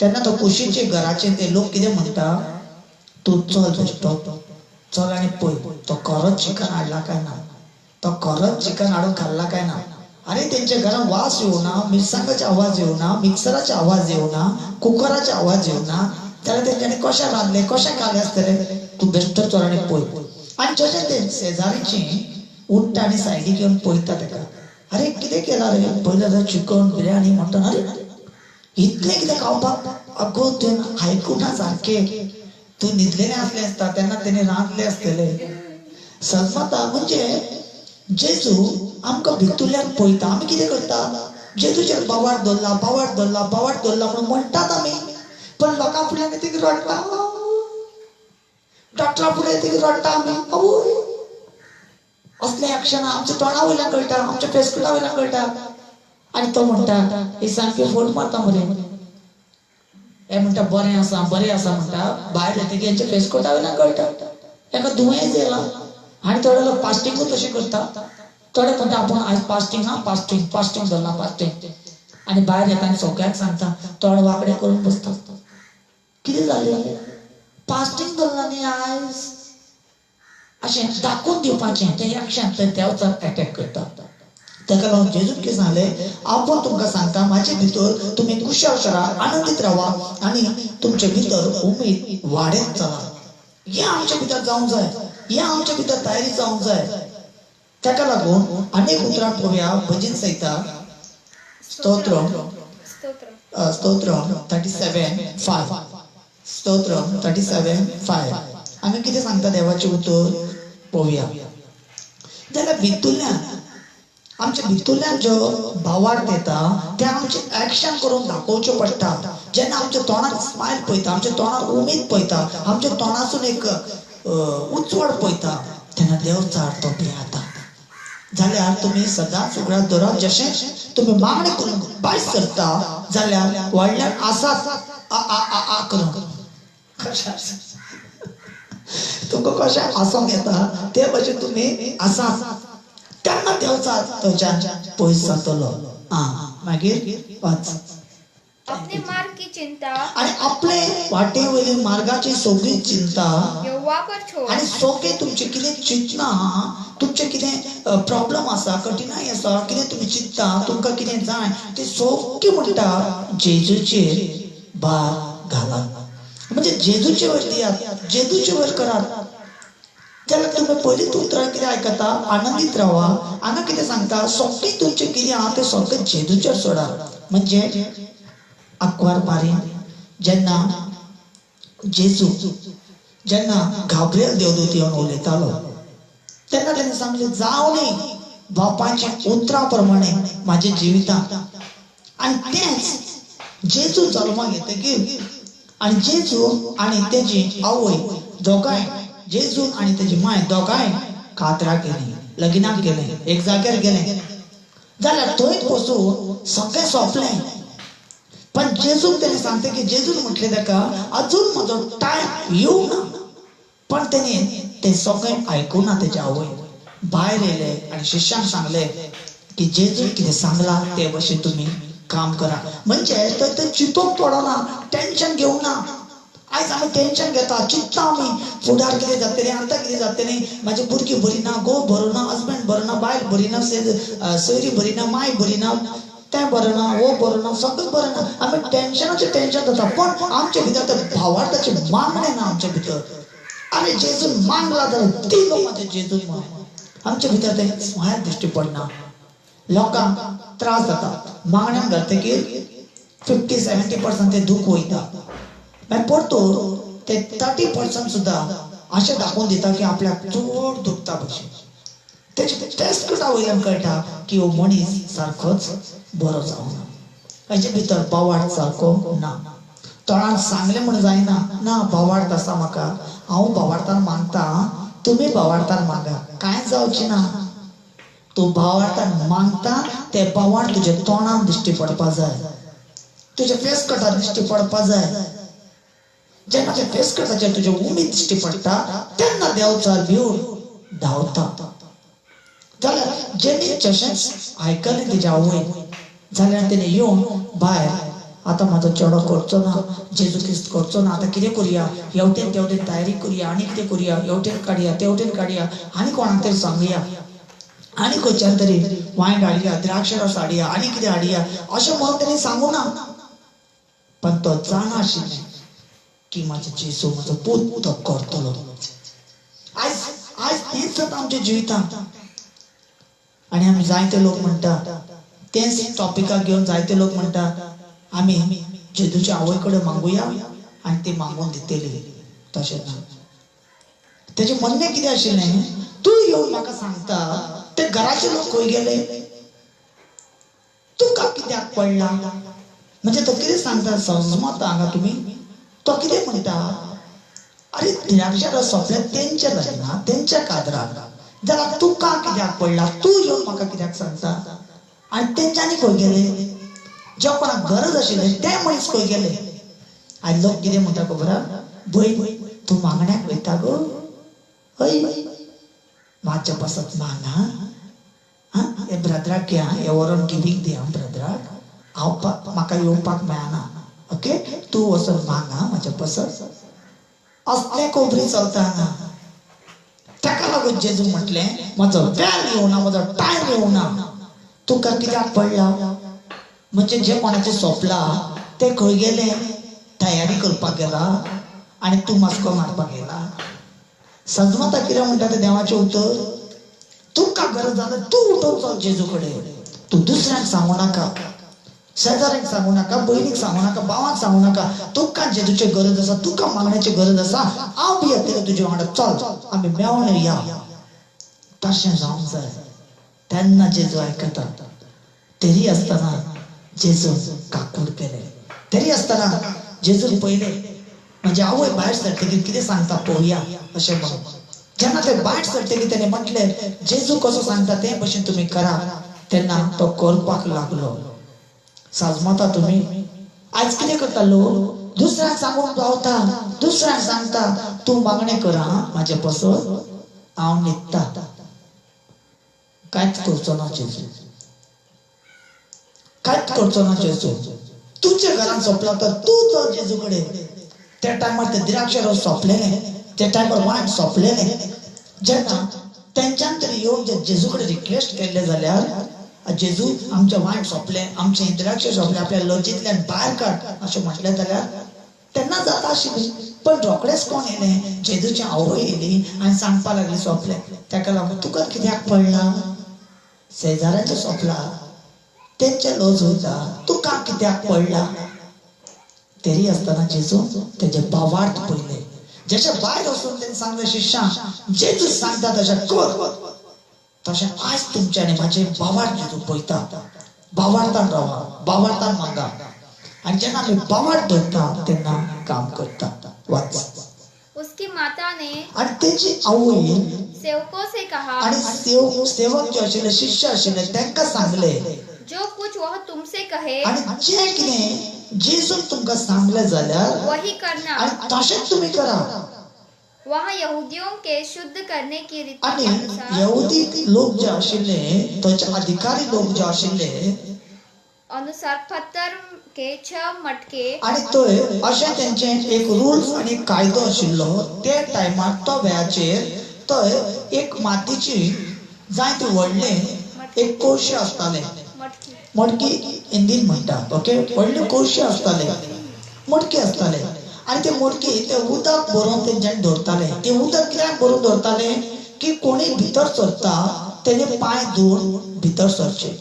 तेन्ना तो कुशीचे घराचे ते लोक कितें म्हणटा तूं चल बेश्टो चल आनी पळय तो खरोच चिकन हाडला काय ना तो खरोच चिकन हाडून खाल्ला काय ना अरे तेंच्या घरान वास येवना मिरसांगाचे आवाज येवना मिक्सराचे आवाज येवना कुकराचे आवाज येवना जाल्यार तेंच्यांनी कशें रांदलें कशें खालें आसतलें तूं बेश्टो चल आनी पळय आनी जशें ते शेजारीची उठ्ठा आनी सायडीक येवन पळयता ताका अरे कितें केलां रे पळयलें जाल्यार चिकन बिरयानी मटन अरे इतलें कितें खावपाक अगो तुवें आयकूं ना सारकें तूं न्हिदलेलें आसलें आसता तेन्ना तेणी रांदलें आसतलें समजता म्हणजे जेजू आमकां भितूरल्यान पळयता आमी कितें करता जेजूचेर बावार्थ दवरला म्हणून म्हणटात आमी पण लोकां फुड्यान ती रडटा डॉक्टरा फुडें ती रडटा आमी आवय असलें एक्शनां आमच्या तोंडा वयल्यान कळटा आमच्या फेसकुला वयल्यान कळटा आनी तो म्हणटा ही सामकी फोट मारता मरे हे म्हणटा बरें आसा म्हणटा भायर येता की हेंचे फेस कोटा वयल्यान कळटा हेका दुयेंस येयला आनी थोडे लोक फास्टिंगूच तशें करता थोडे म्हणटा आपूण आयज फास्टिंग धरला फास्टिंग आनी भायर येता आनी सगळ्याक सांगता तोंड वांकडे करून बसता कितें जालें फास्टिंग धरला न्ही आयज अशें दाखोवन दिवपाचें तें एक्शन तें देंवचार अटॅक करता ताका लागून जेजून कितें सांगलें आपूण तुमकां सांगता म्हाजे भितर तुमी खुशाल करा आनंदीत रावा आनी तुमचे भितर उमेद वाडत चला हें आमचे भितर जावंक जाय हें आमचे भितर तयारी जावंक जाय ताका लागून अनेक उतरां पळोवया भजन संहिता स्तोत्र 37:5 स्तोत्र 37:5 आमी कितें सांगता देवाचें उतर पळोवया जाल्यार भितुरल्यान आमच्या भितुरल्यान जो भावार्थ येता ते आमचे एक्शन करून दाखोवचें पडटा जेन्ना आमच्या तोंडार स्मायल पळयता आमच्या तोंडार उमेद पळयता आमच्या तोंडासून एक उजवाड पळयता तेन्ना देव चार तो भियेता जाल्यार तुमी सदांच उगडास धरप जशें तुमी मागणी करून भायर सरता जाल्यार व्हडल्यान आसात आ करून तुमकां कशें आसोंक येता ते भशेन तुमी आसात तेन्ना देवचार थंयच्यान पयस जातलो मागीर वाच अपने मार्ग की चिंता आनी आपले वाटे वयली मार्गाची सगळी चिंता यहोवा पर छोड़ आनी सगळें तुमचें कितें चिंतना तुमचें कितें प्रॉब्लम आसा कठिनाई आसा कितें तुमी चिंतता तुमकां कितें जाय तें सगळें म्हणटा जेजूचेर भार घालात म्हणजे जेजूचे वयर दियात जेजूचे वयर करात जाल्यार तुमी पयलींच उतरां कितें आयकता आनंदीत रावा हांगा कितें सांगता सगळें तुमचें कितें आहा तें सगळें जेजूचेर सोडा म्हणजे आंकवार बारीन जेन्ना जेजू जेन्ना गाब्रिएल देवदूत येवन उलयतालो तेन्ना ताणें सांगलें जावं न्ही बापाचें उतरां प्रमाणे म्हाज्या जिवितांत आनी तेंच जेजू जल्माक येतकीर आनी जेजू आनी तेजी आवय दोगांय जेजू आनी तेजी माय दोगांय कातराक गेलीं लग्नाक गेले एक जाग्यार गेले जाल्यार थंयच बसून सगळें सोंपलें पण जेजूक तेणें सांगता की जेजून म्हटलें ताका अजून म्हजो टायम येवंक ना पण तेणें तें सगळें आयकुना तेज्या आवय भायर येयले आनी शिश्यांक सांगलें की जेजून कितें सांगलां ते भशेन तुमी काम करा म्हणजे थंय चिंतूंक पडना टेन्शन घेवंक ना आयज आमी टेन्शन घेता चिंतता आमी फुडार कितें जातलें आतां कितें जातलें म्हाजी भुरगीं बरीं ना घोव बरो ना हजबंड बरो ना बायल बरी ना सोयरी बरी ना माय बरी ना तें बरें ना वो बरो ना सगळें बरें ना आमी टेन्शनाचें टेन्शन जाता पण आमचे भितर ते भावार्थाचे मागणें ना आमचे भितर आनी जेजून मागला जाल्यार ती लोक म्हाजे जेजून माग आमचे भितर ते स्मायल दिश्टी पडना लोकांक त्रास जाता मागण्यांक घालतकीर 50-70% ते दूख वयता मागीर परतूर ते 30% सुद्दां अशें दाखोवन दिता की आपल्याक चड दुखता भशेन तेचे टेस्ट करता वयल्यान कळटा की हो मनीस सारकोच बरो जावना हेजे भितर भावार्थ सारको ना तोंडान सांगलें म्हण जायना ना भावार्थ आसा म्हाका हांव भावार्थान मागता तुमी भावार्थान मागा कांय जावचें ना तूं भावार्थान मागता ते भावार्थ तुज्या तोंडान दिश्टी पडपा जाय तुज्या फेस कटार दिश्टी पडपा जाय जेन्ना त्या फेस कटाचेर तुज्या उमेद दिश्टी पडटा तेन्ना देवचार भिवून धांवता जाल्यार जेणे जशेंच आयकलें तेज्या आवय जाल्यार तेणें येवन भायर आतां म्हाजो चेडो करचो ना जेजू क्रिस्त करचो ना आतां कितें करुया हेवटेन तेवटेन तयारी करुया आनी कितें करुया हेवटेन काडया तेवटेन काडया आनी कोणाक तरी सांगुया आनी खंयच्यान तरी वायन हाडया द्राक्ष रस हाडया आनी कितें हाडया अशें म्हणून तेणें सांगूं ना पण तो जाणा आशिल्लें की म्हाजो जेजू म्हजो पूत तो करतलो आयज आयज हेंच जाता आमच्या जिवितांत आनी आमी जायते लोक म्हणटा तेच टॉपिकाक घेवन जायते लोक म्हणटा आमी जेजूच्या आवय कडेन मागुया आनी ती मागून दितली तशें ना तेजें म्हणणें कितें आशिल्लें तूं येवन म्हाका सांगता ते घराचे लोक खंय गेले तुका कित्याक पडला म्हणजे तो कितें सांगता समजता हांगा तुमी तो कितें म्हणटा अरे द्राक्षा रस सोंपल्यार तेंच्या जायना तेंच्या कातराक जाल्यार तुका कित्याक पडला तूं येवन म्हाका कित्याक सांगता आनी तेंच्यांनी खंय गेले जे कोणाक गरज आशिल्ले ते मनीस खंय गेले आनी लोक कितें म्हणटा खबर आहा? भय तूं मागण्याक वयता गो? हय म्हाज्या बसत मागना हे ब्रदराक घे हे व्हरोन गिवीक दी ब्रदराक हांव म्हाका येवपाक मेळना ओके तूं वचून माग म्हाज्या बसत असले कोबरी चलता हांगा ताका लागून जेजू म्हटलें म्हजो वेळ येवना म्हजो टायम येवना तुका कित्याक पडला म्हणजे जे कोणाचें सोंपला ते खंय गेले तयारी करपाक गेला आनी तूं मस्को मारपाक गेला सजमता कितें म्हणटा तें देवाचें उतर तुका गरज जाल्यार तूं उठून चल जेजू कडेन तूं दुसऱ्यांक सांगू नाका शेजाऱ्याक सांगू नाका भयणीक सांगू नाका भावाक सांगू नाका तुका जेजूची गरज आसा तुका मागण्याची गरज आसा हांव बी येतलें तुजे वांगडा चल आमी मेळोन या तशें जावंक जाय तेन्ना जेजू आयकता तरी आसतना जेजू काकूड केलें तरी आसतना जेजून पयलें म्हणजे आवय भायर सरतकीर कितें सांगता पळोवया अशें म्हणून जेन्ना ते भायर सरतकीर तेणें म्हटलें जेजू कसो सांगता ते भशेन तुमी करा तेन्ना तो करपाक लागलो साजमता तुमी आज कितें करता लोक दुसऱ्यांक सांगून रावता दुसऱ्यांक सांगता तूं मागणें कर म्हाजे बसत हांव न्हिदता कांयच करचो ना जेजू कांयच करचो ना जेजू तुज्या घरान सोंपला तर तूं चल जेजू कडेन त्या टायमार ते द्राक्ष रस सोंपलेले त्या टायमार वायन सोंपलेले जेन्ना तेंच्यान तरी येवन जेजू कडेन रिक्वेस्ट केल्ले जाल्यार जेजू आमचें वायन सोंपलें आमचें द्राक्ष सोंपलें आपल्या लजींतल्यान भायर काड अशें म्हटलें जाल्यार तेन्ना जाता आशिल्लें पण रोखडेंच कोण येयलें जेजूची आवय येयली आनी सांगपा लागली सोंपलें ताका लागून तुका कित्याक पडला शेजाऱ्याचें सोंपला तेंचे लज वयता तुका कित्याक पडला तरी आसतना जेजू तेजे भावार्थ पयले जेचे भायर वचून तेणें सांगलें शिष्यां जेजू सांगता तशें कर तशें आज तुमचे आनी म्हाजे भावार्थ जेजू पळयता भावार्थान रावा भावार्थान मागा आनी जेन्ना आमी भावार्थ धरता तेन्ना काम करता वाच उसकी माता ने आनी तेजी आवय सेवकों से कहा आनी सेवक जे आशिल्ले शिष्य आशिल्ले तांकां सांगलें जो कुछ वह तुमसे कहे आनी जें कितें जेजून तुमकां सांगलें जाल्यार वही करना आनी तशेंच तुमी करा वहाँ यहूदियों के शुद्ध करने की रीति आनी के अनुसार यहुदी लोक जे आशिल्ले थंयचे अधिकारी लोक जे आशिल्ले अनुसार पत्थर के 6 मटके आनी थंय अशें तेंचें एक रुल्स आनी कायदो आशिल्लो ते टायमार तो वेळाचेर थंय एक मातीची जायते व्हडले एक कोळशे आसताले मडकी हिंदीन म्हणटा ओके व्हडले कोळशे आसताले मडकी आसताले आनी ते मडकी ते उदक भरून तेंच्यांनी दवरताले ते उदक कित्याक भरून दवरताले की कोणी भितर सरता तेणे पांय धुवन भितर सरचे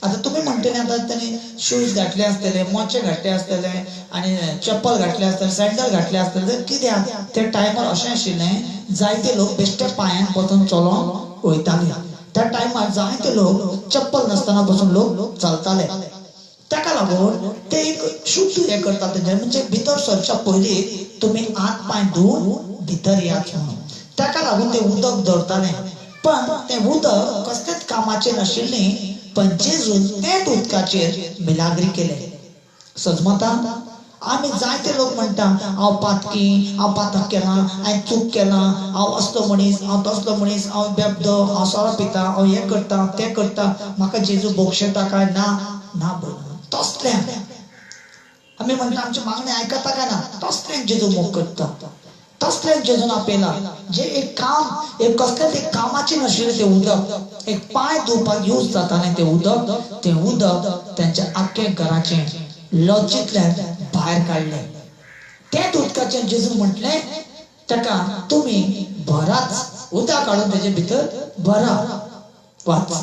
आता तुम्ही म्हणटले आता तेणे शूज घातले आसतले मोचे घातले आसतले आनी चप्पल घातले आसतले सॅन्डल घातले आसतले कित्याक ते टायमार अशें आशिल्लें जायते लोक बेश्टे पांयान बसून चलोन वयताले त्या टायमार जायते लोक चप्पल नासतना बसून लोक चलताले ताका लागून ते एक शुद्ध हे करता तेंचे म्हणजे भितर सरच्या पयलीं तुमी हात पांय धुवन भितर यात म्हणून ताका लागून ते उदक धरताले पण ते उदक कसलेच कामाचे नाशिल्लें पण जेजून तेच उदकाचेर मिलाग्री केले सजमता आमी जायते लोक म्हणटा हांव पातकी हांव पातक केला हांवें चूक केला हांव असलो मनीस हांव तसलो मनीस हांव बेबदो हांव सोरो पिता हांव हें करता तें करता म्हाका जेजू बोगशेता काय ना ना तसले आमी म्हणटा आमचे मागणे आयकता काय ना तसलें जेजू मोग करता तसलें जेजून आपयला जे एक काम एक कसलेंच एक कामाचें नाशिल्लें तें उदक एक पांय धुवपाक यूज जातालें तें उदक तेंच्या आख्खे घराचें लॉजींतल्यान भायर काडलें तेच उदकाचें जेजू म्हटलें ताका तुमी भराच उदक काडून तेजे भितर भरा वाच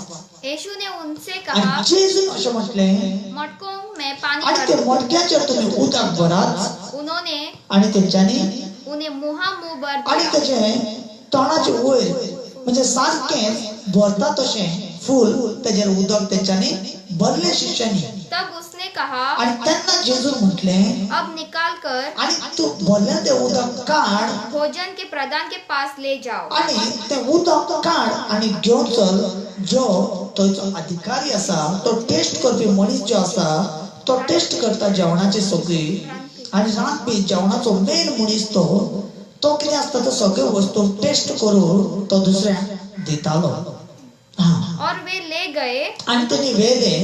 यीशु ने उनसे कहा जेजून अशें म्हटलें मटकों में पानी आनी ते भरो मडक्याचेर तुमी उदक भरात उन्होंने आनी तेंच्यांनी उन्हें मुंह भर आणि दिया तेचे तोंडाचे वयर म्हणजे सारखें भरता तशें फूल तेजेर उदक तेंच्यांनी भरले शिष्यांनी तब उसने कहा आणि त्यांना जेजू म्हटलें अब निकाल कर आणि तू भरलें ते उदक काढ भोजन के प्रधान के पास ले जाओ आणि ते उदक काढ आणि घेवन चल जो थंयचो अधिकारी आसा तो टेस्ट करपी मनीस जो आसा तो टेस्ट करता जेवणाची सगळी आणि रात पीत जेवणाचो मेन मनीस तो कितें आसता तो सगळ्यो वस्तू टेस्ट करून तो दुसऱ्याक दितालो. और वे ले गए. आणि त्यांनी वेले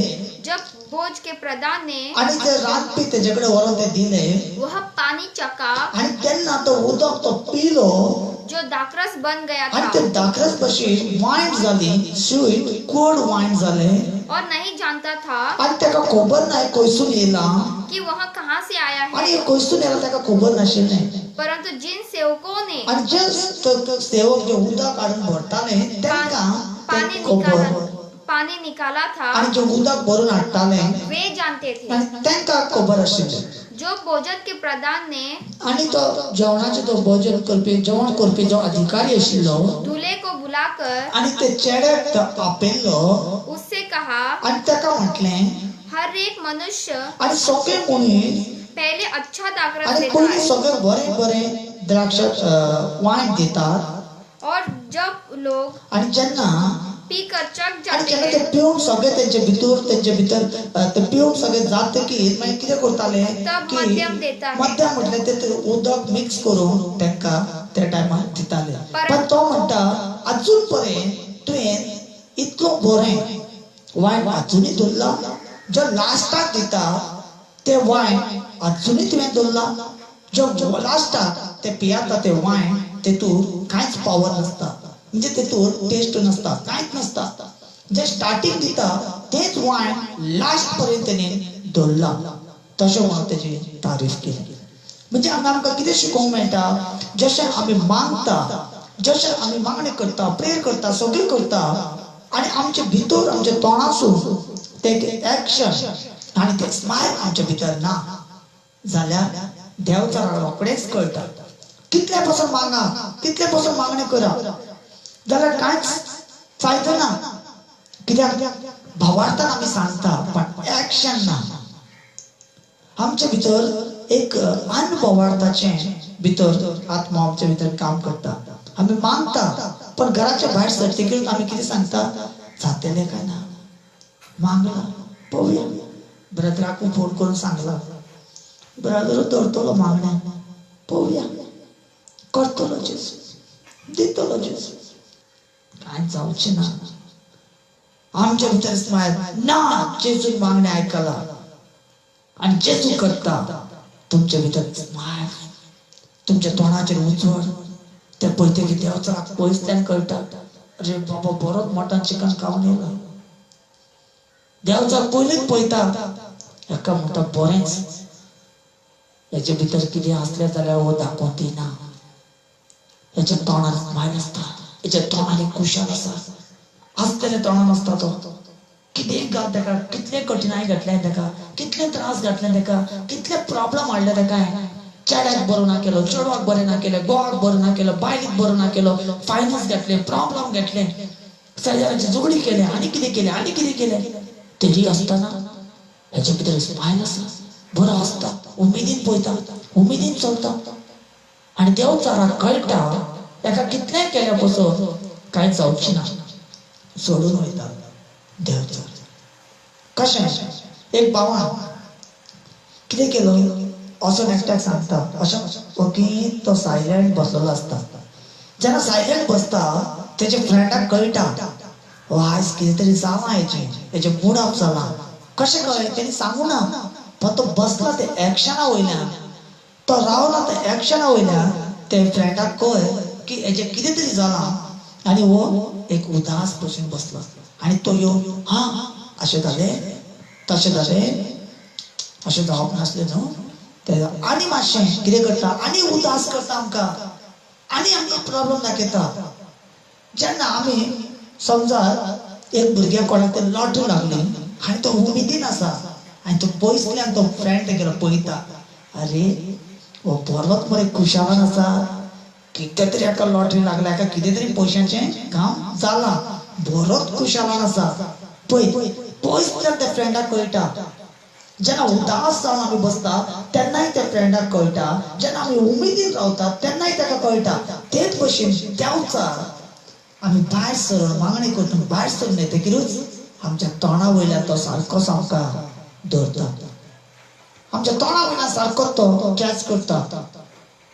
जब भोज के प्रधान ने आणि ते रात पीत तेजेकडे व्हरून ते दिले वह पानी चखा आणि तेन्ना तो उदक तो पिलो जो दाखरस बन गया आणि ते था दाखरस कशी वायन जाली, स्वीट कोड वायन जाले और नहीं जानता था आणि त्याका खबर नाही खंयसून येयला कि वह कहाँ से आया आणि है. हे खंयसून येयला त्याका खबर नाशिल्ले. परंतु जिन सेवकों ने आणि जे सेवक जे उदक काढून भरताले त्यांका पानी ते खबर पानी निकाला था आणि जे उदक भरून हाडटाले वे जानते थे. आणि त्यांका खबर आशिल्ले. जो भोजन के प्रधान ने आणि तो जेवणाचे तो भोजन करपी जेवण करपी जो अधिकारी आशिल्लो दूल्हे को बुलाकर आणि ते चेड्याक तो आपयल्लो उससे कहा आणि ताका म्हटलें हर एक मनुष्य आणि सगळे मनीस पहले अच्छा दाखरस आणि देता पयलीं है सगळे बरे द्राक्ष वायन दितात और जब लोग आणि जेन्ना पीकर चक आणि जाते जेन्ना ते हैं पिवन सगळे तेंचे भितर ते पिवन सगळे जातकीर मागीर कितें करताले तब की मध्यम देता है. मध्यम म्हटल्यार ते उदक मिक्स करून तांकां त्या टायमार दिताले. पण तो म्हणटा अजून पर्यंत तुवें इतलो बरें वायन अजुनूय दवरला, जो लास्टाक दिता ते वायन अजुनूय तुवें दवरला, जो लास्टाक ते पियाता ते वायन तेतून कांयच पावर नासता, म्हणजे तेतून टेस्ट नसता, कांयच नसता. जे स्टार्टिंग दिता तेच वायन लास्ट पर्यंत तेणें दवरला. तशें म्हणून तेजी तारीफ केली. म्हणजे हांगा आमकां कितें शिकोवंक मेळटा, जशें आमी मागता, जशें आमी मागणी करता, प्रेयर करता, सगळें करता आणि आमचे भितर आमच्या तोंडासून ते एक्शन आणि ते स्मायल आमच्या भितर ना जाल्यार देवचा रोखडेच कळटा. कितले पासून मागा, कितले पासून मागणी करा जाल्यार कांयच फायदो ना. कित्याक भावार्थान आमी सांगता पण एक्शन ना. आमच्या भितर एक अनुभवार्थाचें भितर आत्मा आमच्या भितर काम करता. आमी मागता पण घराच्या भायर सरतकीर आमी कितें सांगता, जातलें काय ना, मागला पळोवया. ब्रदराक फोन करून सांगला, ब्रदर धरतलो मागण्या, पळोवया, करतलो जेजू, दितलो जेजू. काय जावचें ना. आमच्या भितर स्मायल ना, जेजून मागणें आयकला आणि जेजू करता. तुमच्या भितर स्मायल, तुमच्या तोंडाचेर उजवड, ते पळयते की देवचा पयसल्यान कळटा, अरे बाबा बरोच मटण चिकन खावन येयला. देवचा पयलींच पळयता, हेका म्हणटा बरेंच, हेचे भितर कितें आसलें जाल्यार हो दाखोवन दिना. हेच्या तोंडार स्मायल आसता, हेच्या तोंडार एक खुशाल आसा, आसतलें तोंडान आसता तो. कितें घाल तेका, कितले कठिनाई घातल्या तेका, कितले त्रास घातले तेका, कितले प्रॉब्लेम हाडले तेका. चेड्याक बरो ना केलो, चेडवाक बरें ना केलें, घोवाक बरो ना केलो, बायलेक बरो ना केलो, फायनान्स घातले, प्रॉब्लेम घातले, शेजाऱ्याची झगडी केले, आनी कितें केलें, आनी कितें केलें. तेजी आसतना हेच्या भितर स्मायल आसा, बरो आसता, उमेदीन पळयता, उमेदीन चलता. आनी देवचाराक कळटा हेका कितलें केल्या पसून कांय जावचें ना, सोडून वयता देवचार. कशें एक भावान कितें केलो असो एकट्याक सांगता, अशें ओगीच तो सायलेंट बसलेलो आसता. जेन्ना सायलेंट बसता तेच्या फ्रेंडाक कळटा आयज कितें तरी जालां, हेचे मूड ऑफ जाला. कशें कळ्ळें तेणी सांगू ना, पण तो बसला ते एक्शना वयल्यान, तो रावला ते एक्शना वयल्यान ते फ्रेंडाक कळ्ळें की हेजें कितें तरी जालां. आनी हो एक उदास बसून बसला आनी तो येवन हा अशें जालें, तशें जालें, अशें जावप नासलें न्हू. ते आनी मातशें कितें करता, आनी उदास करता आमकां, आनी आमकां प्रॉब्लेम दाखयता. जेन्ना आमी समजा एक भुरग्याक कोणाक तरी लॉटरी लागली आनी तो उमेदीन आसा आनी तो पयसल्यान तो फ्रेंड तेगेलो पळयता, अरे हो बरोच मरे खुशालान आसा, कितें तरी हाका लॉटरी लागल्या, हाका कितें तरी पयशांचें काम जालां, बरोच खुशालान आसा. पळय पयसल्यान त्या फ्रेंडाक कळटा. जेन्ना उदास जावन आमी बसता तेन्नाय त्या फ्रेंडाक कळटा, जेन्ना आमी उमेदीन रावता तेन्नाय ताका कळटा. तेच भशेन देवचार आमी भायर सरून मागणी करता, भायर सरून येतकीरूच आमच्या तोंडा वयल्यान तो सारको आमकां धरता. आमच्या तोंडा सारको तो कॅच करता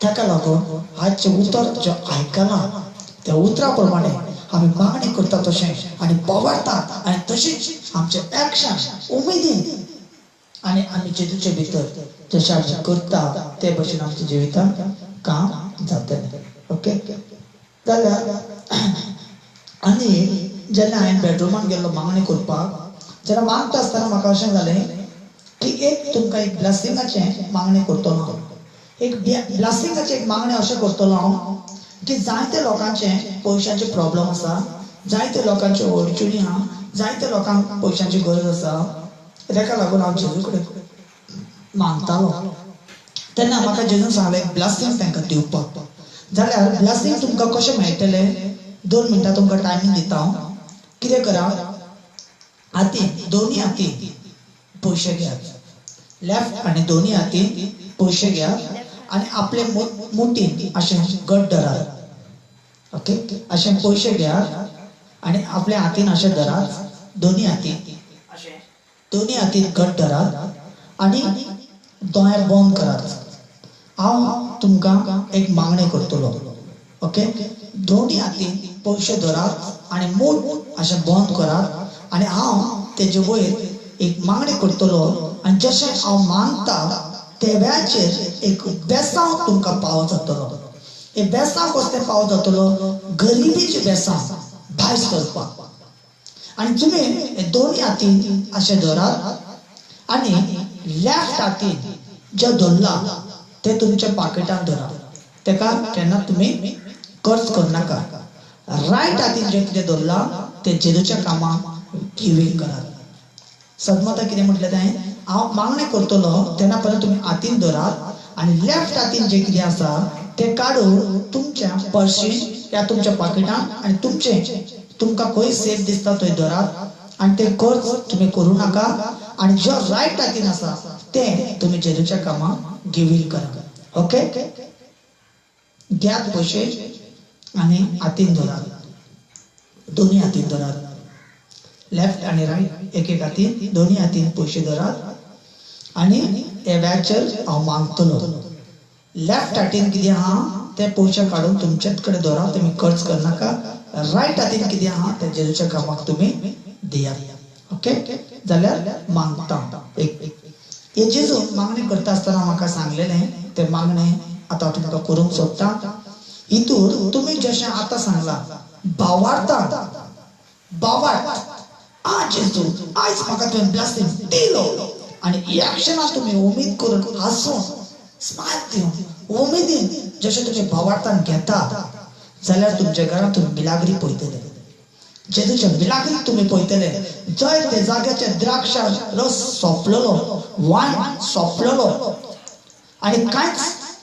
ताका लागून आजचे उतर जे आयकला त्या उतरा प्रमाणे आम्ही मागणी करता तशें आनी बोवाळतात आनी तशीच आमचे एक्शन उमेदीन आनी आमी जेजूचे भितर जशें आमी करता ते भशेन आमच्या जिवितान काम जातलें ओके जाल्यार आनी जेन्ना हांवें बेडरूमान गेल्लो मागणी करपाक जेन्ना मागता आसतना म्हाका अशें जालें की एक तुमकां एक ब्लेसिंगाचें मागणी करतलो हांव एक ब्लेसिंगाची एक मागणी अशें करतलो हांव की जायते लोकांचे पयशांचे प्रॉब्लेम आसा जायते लोकांचे अडचणी आहा जायते लोकांक पयशांची गरज आसा ताका लागून हांव जेजू कडेन मागतालो तेन्ना म्हाका जेजून सांगलें ब्लेसिंग तांकां दिवपाक जाल्यार ब्लेसिंग तुमकां कशें मेळटलें 2 मिनटां तुमकां टायमींग दिता हांव कितें करा हातीन दोनी हातीन पयशे घेयात लेफ्ट आनी दोनी हातीन पयशे घेयात आनी आपले मुठीन अशें घट धरात ओके अशें पयशे घेयात आनी आपल्या हातीन अशें धरात दोनी हातीन घट धरात आनी दोळे बंद करात हांव तुमकां एक मागणी करतलो ओके दोनी हातीन पयशे धरात आनी मूठ अशें बंद करात आनी हांव तेजे वयर एक मागणी करतलो आनी जशें हांव मागता त्या वेळाचेर एक बेसांव तुमकां पाव जातलो हे बेसांव कसलें पाव जातलो गरिबीचे बेसांव भायर सरपाक आनी तुमी हे दोनी हातीन अशें धरात आनी लेफ्ट हातीन जे धरला ते तुमच्या पाकिटान धरात तेका केन्ना तुमी खर्च करनाका रायट हातीन जे कितें धरला ते जेजूच्या कामाक गिवींग करात सदमता कितें म्हटलें तें हांव मागणी करतलो तेन्ना पयलीं तुमी हातीन धरात आनी लेफ्ट हातीन जे कितें आसा ते काडून तुमच्या पर्सीन या तुमच्या पाकिटान आनी तुमकां खंय सेफ दिसता थंय धरात आनी ते खर्च तुमी करूं नाका आनी जो रायट हातीन आसा ते तुमी जेजूच्या कामाक गिवींग करा ओके घेयात पयशे आनी हातीन धरात दोनी हातीन धरात लेफ्ट आनी रायट एक एक हातीन दोनी हातीन पयशे धरात आनी हे वेळाचेर हांव मागतलो लेफ्ट हातीन कितें आहा ते पयशे काडून तुमचेच कडेन धरा तुमी खर्च करनाका रायट हातीन कितें आहा ते जेजूच्या कामाक तुमी दियात ओके जाल्यार मागता एक हे जेजू मागणी करता आसतना म्हाका सांगलेलें ते मागणें आतां हांव तुमकां करूंक सोदता हितून तुमी जशें आतां सांगला भावार्था जेजू आयज म्हाका तुवें ब्लेसिंग दिलो आनी एक्शनां तुमी उमेद करून हांसून स्मायल दिवन उमेदीन जशें तुमी भावार्थान घेता जाल्यार तुमच्या घरांत तुमी मिलाग्री पळयतले जेजूचे मिलाग्री तुमी पळयतले जंय ते जाग्याचे द्राक्षा रस सोंपलेलो वायन सोंपलेलो आनी कांयच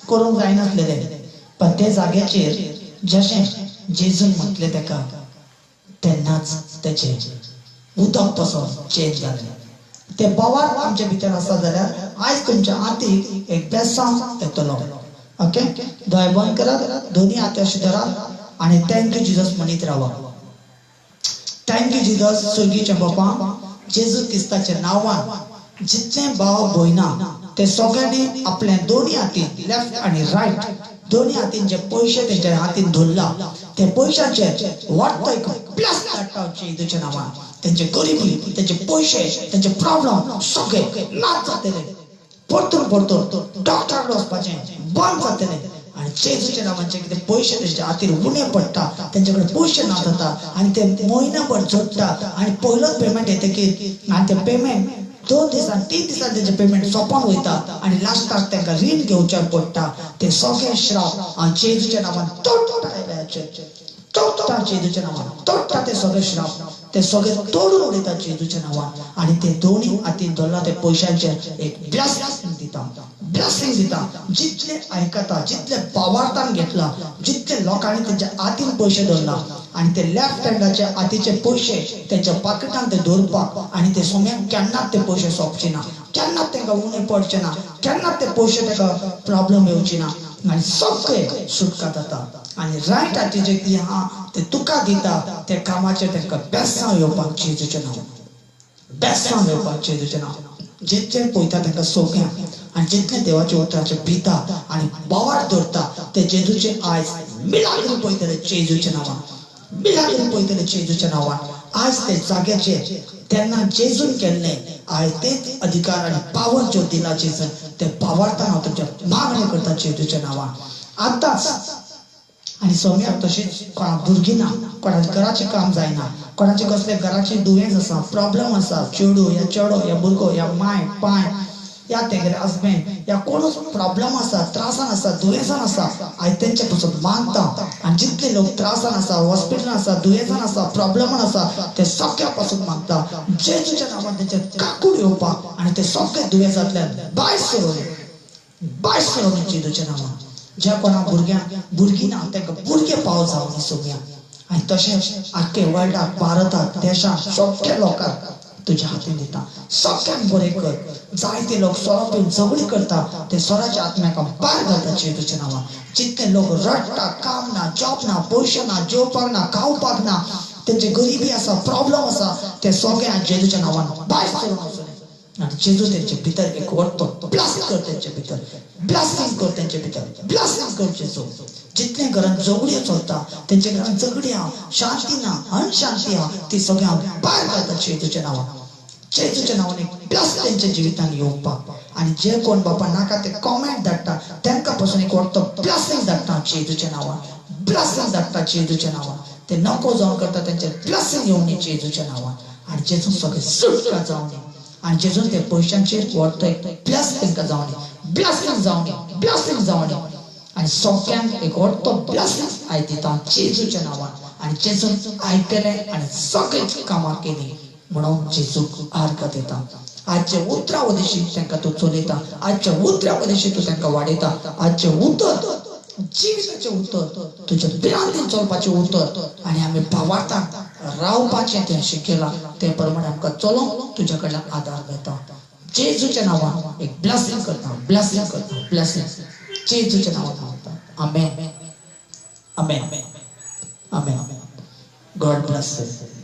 करूंक जायनासलेलें पण ते जाग्याचेर जशें जेजून म्हटलें तेका तेन्नाच तेचें उदक पासून चेंज जालें ते बोवाळ आमच्या भितर आसा जाल्यार आयज तुमच्या हातीक एक बेसांव येतलो ओके दोळे बंद करात दोनी हात अशे धरात आनी थँक्यू जिजस म्हणीत रावा थँक्यू जिजस स्वर्गीच्या बापा जेजू क्रिस्ताच्या नांवान जितले भाव भयणां ते सगळ्यांनी आपल्या दोनी हातीन लेफ्ट आनी रायट दोनी हातीन जे पयशे तेंच्या हातीन धरला ते पयशांचे वाडतो एक प्लस धाडटा जेजूच्या नांवान तेंचे गरिबी तेंचे पयशे तेंचे प्रॉब्लेम सगळे नाच जातले परतून डॉक्टराक वचपाचें बंद जातलें आनी जेजूच्या नांवाचे कितें पयशे तेंच्या हातीर उणे पडटा तेंचे कडेन पयशे ना जाता आनी ते म्हयनोभर जोडटा आनी पयलोच पेमेंट येतकीर आनी ते पेमेंट 2 दिसान 3 दिसान तेंचे पेमेंट सोंपोन वयता आनी लास्टाक तांकां रीण घेवचें पडटा ते सगळे श्राप हांव जेजूच्या नांवान तोडटा जेजूच्या नांवान तोडटा ते सगळे श्राप ते सगळे तोडून उडयता जेजूच्या नांवान आनी ते दोनी हातीन धरला ते पयशांचे एक ब्लेसिंग दिता जितले आयकता जितले भावार्थान घेतला जितले लोकांनी तेंच्या हातीन पयशे धरला आनी ते लेफ्ट हँडाचे हातीचे पयशे तेंच्या पाकिटान ते दवरपाक आनी ते सोम्याक केन्नाच ते पयशे सोंपचे ना केन्नाच तांकां उणे पडचे ना केन्नाच ते पयशे ताका प्रॉब्लेम येवचे ना आनी सगळे सुटका जाता आनी रायट हातीन जे कितें आहा ते तुका दिता ते कामाचेर तांकां बेसांव येवपाक जेजूचें नांव बेसांव येवपाक जेजूचें नांव जितले पळयता तांकां सगळ्यांक आनी जितले देवाच्या उतराचे भिता आनी बोवाळ धरता ते जेजूचे आयज मिलाग्री पळयतले जेजूच्या नांवान, मिलाग्री पळयतले जेजूच्या नांवान. आज ते जाग्याचेर तेन्ना जेजून केल्ले आयज तेच अधिकार आनी पावर जो दिला जेजून ते पावरतान हांव तुमच्या मागणी करता जेजूच्या नांवान. आतांच आनी सौम्याक तशीच कोणा भुरगीं ना, कोणाच्या घराचें काम जायना, कोणाचे कसले घराचे दुयेंस आसा, प्रॉब्लेम आसा, चेडूं या चेडो या भुरगो या माय पाय या तेगेले हजबंड या कोणूच प्रॉब्लेम आसा, त्रासान आसा, दुयेंसान आसा, आयज तेंचे पासून मागता. आनी जितले लोक त्रासान आसा, हॉस्पिटलान आसा, दुयेंसान आसा, प्रॉब्लेमान आसा ते सगळ्या पासून मागता जेजूच्या नांवान तेंचेर काकूड येवपाक आनी ते सगळे दुयेंसांतल्यान भायर सरोन जेजूच्या नांवान. ज्या कोणा भुरगीं ना तांकां भुरगे पाव जावनी सगळ्यांक आनी तशेंच आख्खे वर्ल्डाक, भारताक, देशाक सगळ्या लोकांक तुज्या हातीन दिता. सगळ्यांक बरें कर. जायते लोक सोरो पिवन झगडी करता ते सोराच्या आत्म्याक भायर घालता जेजूच्या नांवान. जितले लोक रडटा, काम ना, जॉब ना, पयशे ना, जेवपाक ना, खावपाक ना, तेंचे गरिबी आसा, प्रॉब्लेम आसा, ते सगळ्यांक जेजूच्या नांवान भायर सरोन वचून आनी जेजू तेंचे भितर एक वरतो ब्लास्ट कर, तेंचे भितर ब्लास्टिंग कर, तेंचे भितर ब्लास्टिंग कर जेजू. जितले घरान झगड्यो चलता तेंचे घरान झगडी हा, शांती ना, अनशांती हा, ती सगळ्यांक भायर घालता जेजूच्या नांवान. जेजूच्या नांवान एक ब्लास्ट तेंच्या जिवितान येवपाक. आनी जे कोण बापा नाका ते कॉमेंट धाडटा तांकां पासून एक वरतो ब्लास्टिंग धाडटा जेजूच्या नांवान, ब्लास्टिंग धाडटा जेजूच्या नांवान. ते नको जावन करता तेंचेर ब्लास्टिंग येवनी जेजूच्या नांवान. आनी जेजू सगळे सुटका जावनी आनी जेजून ते पयशांचेर व्हरता एक ब्लास्ट तांकां जावनी, ब्लास्टिंग जावनी, ब्लास्टिंग जावनी. आनी सगळ्यांक एक व्हरतो ब्लास्टिंग आयज दिता जेजूच्या नांवान. आनी जेजून आयकलें आनी सगळीं कामां केलीं म्हणून जेजूक आर्गां दिता. आजचे उतरा उदेशी तांकां तूं चलयता, आजच्या उतरा उदेशी तूं तांकां वाडयता. आजचे उतर जिविताचें उतर, तुज्या बिरांतीन चलपाचें उतर आनी आमी भावार्थान रावपाचें तें शिकयलां ते प्रमाणे आमकां चलोवंक तुज्या कडल्यान आदार घेता. जेजूच्या नांवान एक ब्लेसिंग करता, ब्लेसिंग करता, ब्लेसिंग जेजूच्या नांवान मागता. Amen, amen, amen. God bless you.